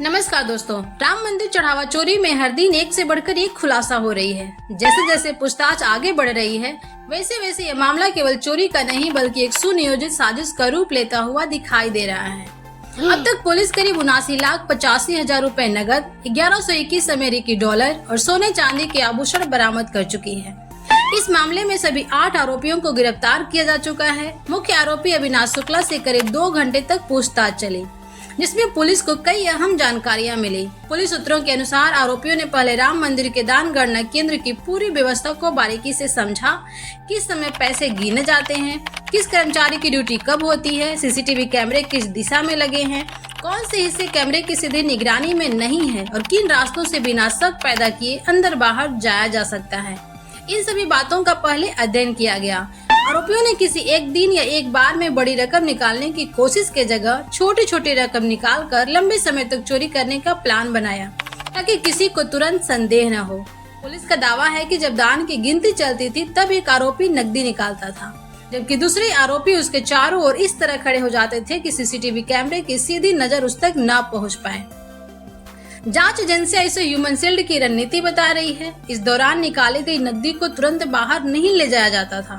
नमस्कार दोस्तों, राम मंदिर चढ़ावा चोरी में हर दिन एक से बढ़कर एक खुलासा हो रही है। जैसे जैसे पूछताछ आगे बढ़ रही है, वैसे वैसे ये मामला केवल चोरी का नहीं बल्कि एक सुनियोजित साजिश का रूप लेता हुआ दिखाई दे रहा है। अब तक पुलिस करीब 79,85,000 रूपए नगद, 1121 अमेरिकी डॉलर और सोने चांदी के आभूषण बरामद कर चुकी है। इस मामले में सभी 8 आरोपियों को गिरफ्तार किया जा चुका है। मुख्य आरोपी अविनाश शुक्ला से करीब 2 घंटे तक पूछताछ चली, जिसमें पुलिस को कई अहम जानकारियां मिली। पुलिस सूत्रों के अनुसार आरोपियों ने पहले राम मंदिर के दान गणना केंद्र की पूरी व्यवस्था को बारीकी से समझा। किस समय पैसे गिने जाते हैं, किस कर्मचारी की ड्यूटी कब होती है, सीसीटीवी कैमरे किस दिशा में लगे हैं, कौन से हिस्से कैमरे की सीधी निगरानी में नहीं है और किन रास्तों से बिना शक पैदा किए अंदर बाहर जाया जा सकता है। इन सभी बातों का पहले अध्ययन किया गया। आरोपियों ने किसी एक दिन या एक बार में बड़ी रकम निकालने की कोशिश के जगह छोटी छोटी रकम निकालकर लंबे समय तक चोरी करने का प्लान बनाया, ताकि किसी को तुरंत संदेह न हो। पुलिस का दावा है कि जब दान की गिनती चलती थी तब एक आरोपी नकदी निकालता था, जबकि दूसरे आरोपी उसके चारों ओर इस तरह खड़े हो जाते थे कि सीसीटीवी कैमरे की सीधी नजर उस तक न पहुँच पाए। जांच एजेंसियां इसे ह्यूमन शील्ड की रणनीति बता रही है। इस दौरान निकाली गई नकदी को तुरंत बाहर नहीं ले जाया जाता था।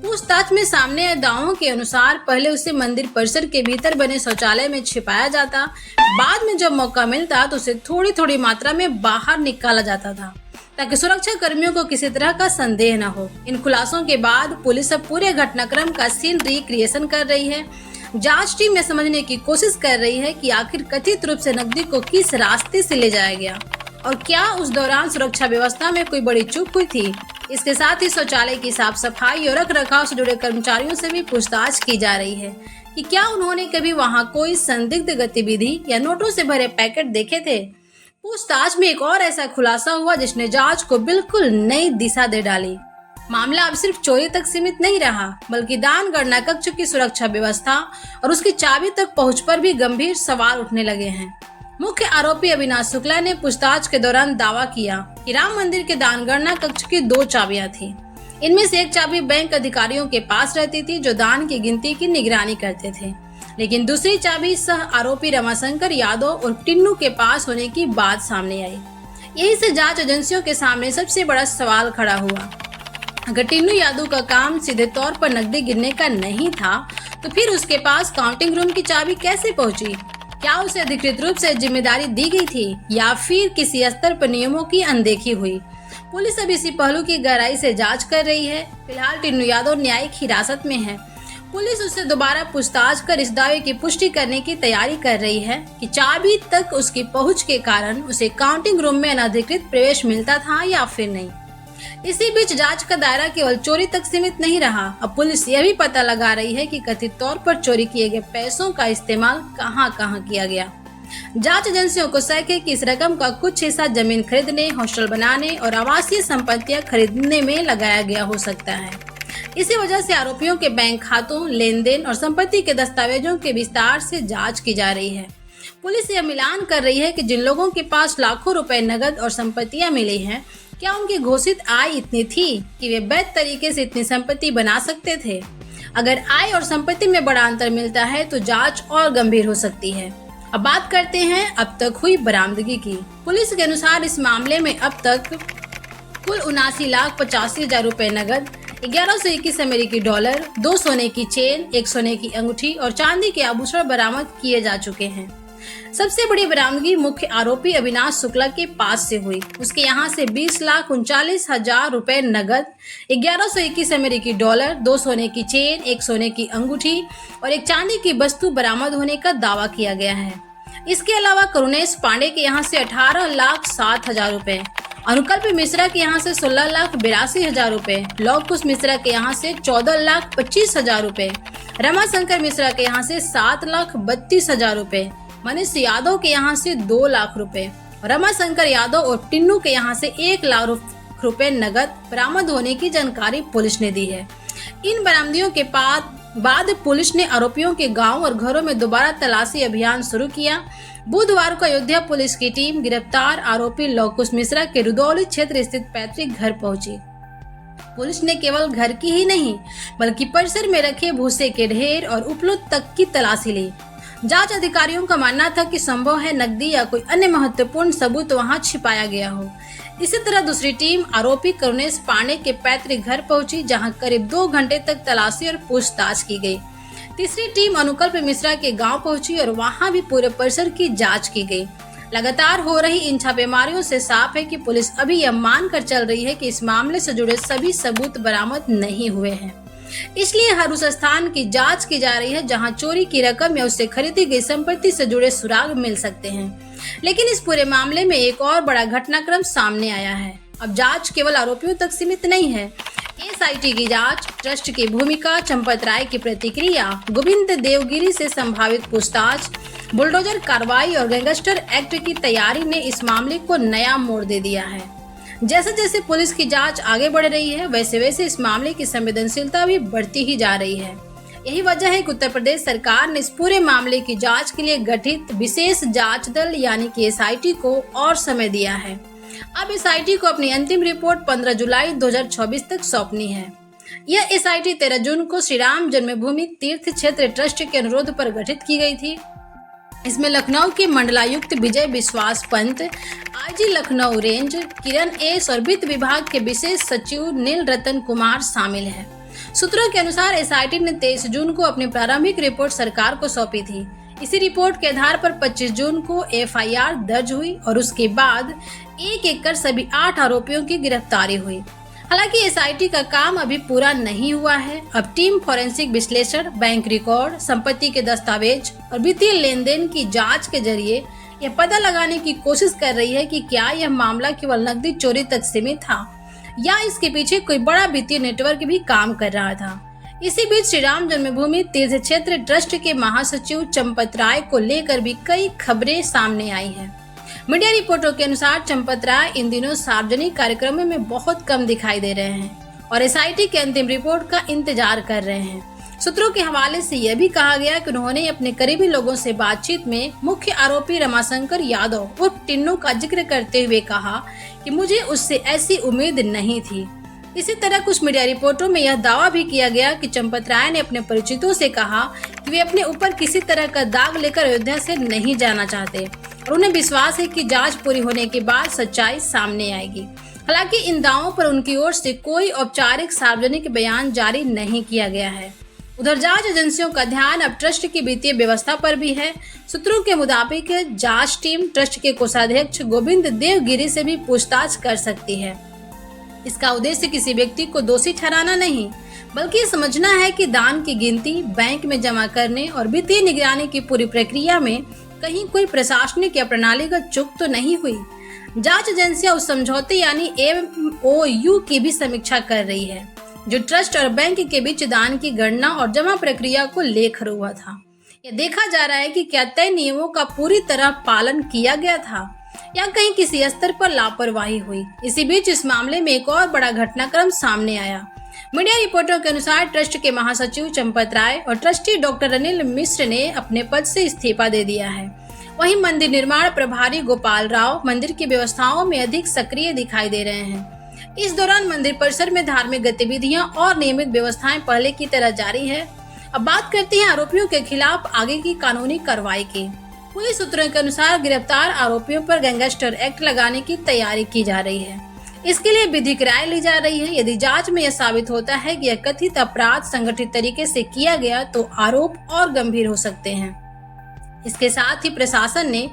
पूछताछ में सामने आए दावों के अनुसार पहले उसे मंदिर परिसर के भीतर बने शौचालय में छिपाया जाता, बाद में जब मौका मिलता तो उसे थोड़ी थोड़ी मात्रा में बाहर निकाला जाता था, ताकि सुरक्षा कर्मियों को किसी तरह का संदेह न हो। इन खुलासों के बाद पुलिस अब पूरे घटनाक्रम का सीन रिक्रिएशन कर रही है। जांच टीम में समझने की कोशिश कर रही है कि आखिर कथित रूप से नकदी को किस रास्ते से ले जाया गया और क्या उस दौरान सुरक्षा व्यवस्था में कोई बड़ी चूक हुई थी। इसके साथ ही शौचालय की साफ सफाई और रख रखाव से जुड़े कर्मचारियों से भी पूछताछ की जा रही है कि क्या उन्होंने कभी वहां कोई संदिग्ध गतिविधि या नोटों से भरे पैकेट देखे थे। पूछताछ में एक और ऐसा खुलासा हुआ जिसने जांच को बिल्कुल नई दिशा दे डाली। मामला अब सिर्फ चोरी तक सीमित नहीं रहा, बल्कि दान गणना कक्ष की सुरक्षा व्यवस्था और उसकी चाबी तक पहुंच पर भी गंभीर सवाल उठने लगे हैं। मुख्य आरोपी अविनाश शुक्ला ने पूछताछ के दौरान दावा किया कि राम मंदिर के दान गणना कक्ष की 2 चाबियां थी। इनमें से एक चाबी बैंक अधिकारियों के पास रहती थी जो दान की गिनती की निगरानी करते थे, लेकिन दूसरी चाबी सह आरोपी रमाशंकर यादव और टिन्नू के पास होने की बात सामने आई। यही से जांच एजेंसियों के सामने सबसे बड़ा सवाल खड़ा हुआ। अगर टिन्नू यादव का काम सीधे तौर पर नकदी गिनने का नहीं था, तो फिर उसके पास काउंटिंग रूम की चाबी कैसे पहुंची? क्या उसे अधिकृत रूप से जिम्मेदारी दी गई थी या फिर किसी स्तर पर नियमों की अनदेखी हुई? पुलिस अब इसी पहलू की गहराई से जांच कर रही है। फिलहाल टिन्नू यादव न्यायिक हिरासत में है। पुलिस उससे दोबारा पूछताछ कर इस दावे की पुष्टि करने की तैयारी कर रही है कि चाबी तक उसकी पहुंच के कारण उसे काउंटिंग रूम में अनधिकृत प्रवेश मिलता था या फिर नहीं। इसी बीच जांच का दायरा केवल चोरी तक सीमित नहीं रहा। अब पुलिस यह भी पता लगा रही है कि कथित तौर पर चोरी किए गए पैसों का इस्तेमाल कहां-कहां किया गया। जांच एजेंसियों को शक है कि इस रकम का कुछ हिस्सा जमीन खरीदने, हॉस्टल बनाने और आवासीय संपत्तियां खरीदने में लगाया गया हो सकता है। इसी वजह से आरोपियों के बैंक खातों, लेन देन और संपत्ति के दस्तावेजों के विस्तार से जाँच की जा रही है। पुलिस यह मिलान कर रही है कि जिन लोगों के पास लाखों रुपए नगद और संपत्तियां मिली हैं, क्या उनकी घोषित आय इतनी थी कि वे वैध तरीके से इतनी संपत्ति बना सकते थे। अगर आय और संपत्ति में बड़ा अंतर मिलता है तो जांच और गंभीर हो सकती है। अब बात करते हैं अब तक हुई बरामदगी की। पुलिस के अनुसार इस मामले में अब तक कुल 79,85,000 रूपए नगद, 1121 अमेरिकी डॉलर, 2 सोने की चेन, 1 सोने की अंगूठी और चांदी के आभूषण बरामद किए जा चुके हैं। सबसे बड़ी बरामदगी मुख्य आरोपी अविनाश शुक्ला के पास से हुई। उसके यहाँ से 20,39,000 रूपए नगद, 1121 अमेरिकी डॉलर, 2 सोने की चेन, 1 सोने की अंगूठी और एक चांदी की वस्तु बरामद होने का दावा किया गया है। इसके अलावा करुणेश पांडे के यहाँ से 18,07,000 रूपए, अनुकल्प मिश्रा के यहाँ से 16,82,000 रूपए, लौह कुश मिश्रा के यहाँ से 14,25,000 रूपए, रमाशंकर मिश्रा के यहाँ से 7,32,000 रूपए, मनीष यादव के यहाँ से 2 लाख रुपए, रमाशंकर यादव और टिन्नू के यहाँ से 1 लाख रुपए नगद बरामद होने की जानकारी पुलिस ने दी है। इन बरामदियों के बाद पुलिस ने आरोपियों के गांव और घरों में दोबारा तलाशी अभियान शुरू किया। बुधवार को अयोध्या पुलिस की टीम गिरफ्तार आरोपी लौह कुश मिश्रा के रुदौली क्षेत्र स्थित पैतृक घर पहुंची। पुलिस ने केवल घर की ही नहीं बल्कि परिसर में रखे भूसे के ढेर और उपलों तक की तलाशी ली। जांच अधिकारियों का मानना था कि संभव है नकदी या कोई अन्य महत्वपूर्ण सबूत वहां छिपाया गया हो। इसी तरह दूसरी टीम आरोपी करुणेश पांडे के पैतृक घर पहुंची, जहां करीब 2 घंटे तक तलाशी और पूछताछ की गई। तीसरी टीम अनुकल्प मिश्रा के गांव पहुंची और वहां भी पूरे परिसर की जांच की गई। लगातार हो रही इन छापेमारियों से साफ है कि पुलिस अभी यह मानकर चल रही है कि इस मामले से जुड़े सभी सबूत बरामद नहीं हुए हैं। इसलिए हर उस स्थान की जांच की जा रही है जहां चोरी की रकम या उससे खरीदी गई संपत्ति से जुड़े सुराग मिल सकते हैं। लेकिन इस पूरे मामले में एक और बड़ा घटनाक्रम सामने आया है। अब जांच केवल आरोपियों तक सीमित नहीं है। एसआईटी की जांच, ट्रस्ट की भूमिका, चंपत राय की प्रतिक्रिया, गोविंद देवगिरी से संभावित पूछताछ, बुलडोजर कार्रवाई और गैंगस्टर एक्ट की तैयारी ने इस मामले को नया मोड़ दे दिया है। जैसे जैसे पुलिस की जांच आगे बढ़ रही है, वैसे वैसे इस मामले की संवेदनशीलता भी बढ़ती ही जा रही है। यही वजह है कि उत्तर प्रदेश सरकार ने इस पूरे मामले की जांच के लिए गठित विशेष जांच दल यानी कि एसआईटी को और समय दिया है। अब एसआईटी को अपनी अंतिम रिपोर्ट 15 जुलाई 2024 तक सौंपनी है। यह एसआईटी 13 जून को श्री राम जन्मभूमि तीर्थ क्षेत्र ट्रस्ट के अनुरोध पर गठित की गई थी। इसमें लखनऊ के मंडलायुक्त विजय विश्वास पंत, आईजी लखनऊ रेंज किरण एस और वित्त विभाग के विशेष सचिव नील रतन कुमार शामिल है। सूत्रों के अनुसार एसआईटी ने 23 जून को अपनी प्रारंभिक रिपोर्ट सरकार को सौंपी थी। इसी रिपोर्ट के आधार पर 25 जून को एफआईआर दर्ज हुई और उसके बाद एक कर सभी 8 आरोपियों की गिरफ्तारी हुई। हालांकि एसआईटी का काम अभी पूरा नहीं हुआ है। अब टीम फोरेंसिक विश्लेषण, बैंक रिकॉर्ड, संपत्ति के दस्तावेज और वित्तीय लेन देन की जांच के जरिए यह पता लगाने की कोशिश कर रही है कि क्या यह मामला केवल नकदी चोरी तक सीमित था या इसके पीछे कोई बड़ा वित्तीय नेटवर्क भी काम कर रहा था। इसी बीच श्री राम जन्मभूमि तीर्थ क्षेत्र ट्रस्ट के महासचिव चंपत राय को लेकर भी कई खबरें सामने आई हैं। मीडिया रिपोर्टों के अनुसार चंपत राय इन दिनों सार्वजनिक कार्यक्रमों में बहुत कम दिखाई दे रहे हैं और एसआईटी के अंतिम रिपोर्ट का इंतजार कर रहे हैं। सूत्रों के हवाले से यह भी कहा गया कि उन्होंने अपने करीबी लोगों से बातचीत में मुख्य आरोपी रमाशंकर यादव उर्फ टिन्नू का जिक्र करते हुए कहा कि मुझे उससे ऐसी उम्मीद नहीं थी। इसी तरह कुछ मीडिया रिपोर्टों में यह दावा भी किया गया कि चंपत राय ने अपने परिचितों से कहा कि वे अपने ऊपर किसी तरह का दाग लेकर अयोध्या से नहीं जाना चाहते और उन्हें विश्वास है कि जांच पूरी होने के बाद सच्चाई सामने आएगी। हालांकि इन दावों पर उनकी ओर से कोई औपचारिक सार्वजनिक बयान जारी नहीं किया गया है। उधर जांच एजेंसियों का ध्यान अब ट्रस्ट की वित्तीय व्यवस्था पर भी है। सूत्रों के मुताबिक जांच टीम ट्रस्ट के कोषाध्यक्ष गोविंद देवगिरी से भी पूछताछ कर सकती है। इसका उद्देश्य किसी व्यक्ति को दोषी ठहराना नहीं, बल्कि ये समझना है कि दान की गिनती, बैंक में जमा करने और वित्तीय निगरानी की पूरी प्रक्रिया में कहीं कोई प्रशासनिक या प्रणालीगत चूक तो नहीं हुई। जांच एजेंसियां उस समझौते यानी MOU की भी समीक्षा कर रही है जो ट्रस्ट और बैंक के बीच दान की गणना और जमा प्रक्रिया को लेकर हुआ था। यह देखा जा रहा है कि क्या तय नियमों का पूरी तरह पालन किया गया था या कहीं किसी स्तर पर लापरवाही हुई। इसी बीच इस मामले में एक और बड़ा घटनाक्रम सामने आया। मीडिया रिपोर्टों के अनुसार ट्रस्ट के महासचिव चंपत राय और ट्रस्टी डॉक्टर अनिल मिश्र ने अपने पद से इस्तीफा दे दिया है। वहीं मंदिर निर्माण प्रभारी गोपाल राव मंदिर की व्यवस्थाओं में अधिक सक्रिय दिखाई दे रहे हैं। इस दौरान मंदिर परिसर में धार्मिक गतिविधियां और नियमित व्यवस्थाएं पहले की तरह जारी है। अब बात करते हैं आरोपियों के खिलाफ आगे की कानूनी कार्रवाई की। पुलिस सूत्रों के अनुसार गिरफ्तार आरोपियों पर गैंगस्टर एक्ट लगाने की तैयारी की जा रही है। इसके लिए विधिक राय ली जा रही है। यदि जांच में यह साबित होता है कि यह कथित अपराध संगठित तरीके से किया गया तो आरोप और गंभीर हो सकते हैं। इसके साथ ही प्रशासन ने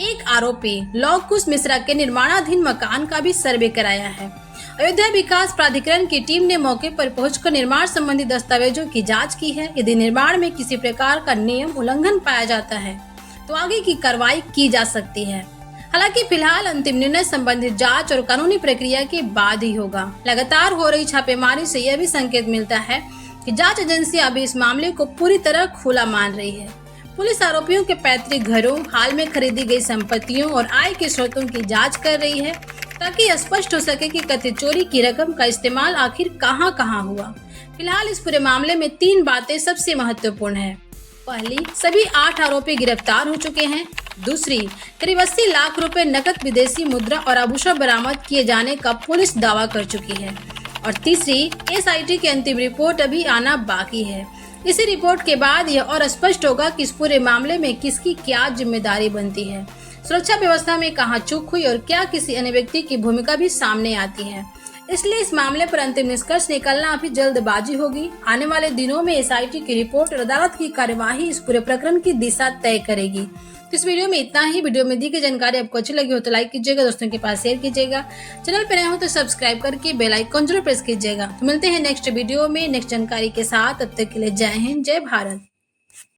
एक आरोपी लौह कुश मिश्रा के निर्माणाधीन मकान का भी सर्वे कराया है। अयोध्या विकास प्राधिकरण की टीम ने मौके पर पहुंचकर निर्माण संबंधी दस्तावेजों की जांच की है। यदि निर्माण में किसी प्रकार का नियम उल्लंघन पाया जाता है तो आगे की कार्रवाई की जा सकती है। हालांकि फिलहाल अंतिम निर्णय संबंधित जांच और कानूनी प्रक्रिया के बाद ही होगा। लगातार हो रही छापेमारी से यह भी संकेत मिलता है कि जांच एजेंसियां अभी इस मामले को पूरी तरह खुला मान रही है। पुलिस आरोपियों के पैतृक घरों, हाल में खरीदी गई संपत्तियों और आय के स्रोतों की जांच कर रही है ताकि स्पष्ट हो सके कि कथित चोरी की रकम का इस्तेमाल आखिर कहां हुआ। फिलहाल इस पूरे मामले में 3 बातें सबसे महत्वपूर्ण है। पहली, सभी 8 आरोपी गिरफ्तार हो चुके हैं। दूसरी, करीब 80 लाख रुपए नकद विदेशी मुद्रा और आभूषण बरामद किए जाने का पुलिस दावा कर चुकी है। और तीसरी, एसआईटी की अंतिम रिपोर्ट अभी आना बाकी है। इसी रिपोर्ट के बाद यह और स्पष्ट होगा कि इस पूरे मामले में किसकी क्या जिम्मेदारी बनती है, सुरक्षा व्यवस्था में कहां चूक हुई और क्या किसी अन्य व्यक्ति की भूमिका भी सामने आती है। इसलिए इस मामले पर अंतिम निष्कर्ष निकलना अभी जल्दबाजी होगी। आने वाले दिनों में एसआईटी की रिपोर्ट और अदालत की कार्यवाही इस पूरे प्रकरण की दिशा तय करेगी। तो इस वीडियो में इतना ही। वीडियो में दी गई जानकारी आपको अच्छी लगी हो तो लाइक कीजिएगा, दोस्तों के पास शेयर कीजिएगा, चैनल पर नए हो तो सब्सक्राइब करके बेल आइकन जरूर प्रेस कीजिएगा। तो मिलते हैं नेक्स्ट वीडियो में नेक्स्ट जानकारी के साथ। तब तक के लिए जय हिंद, जय भारत।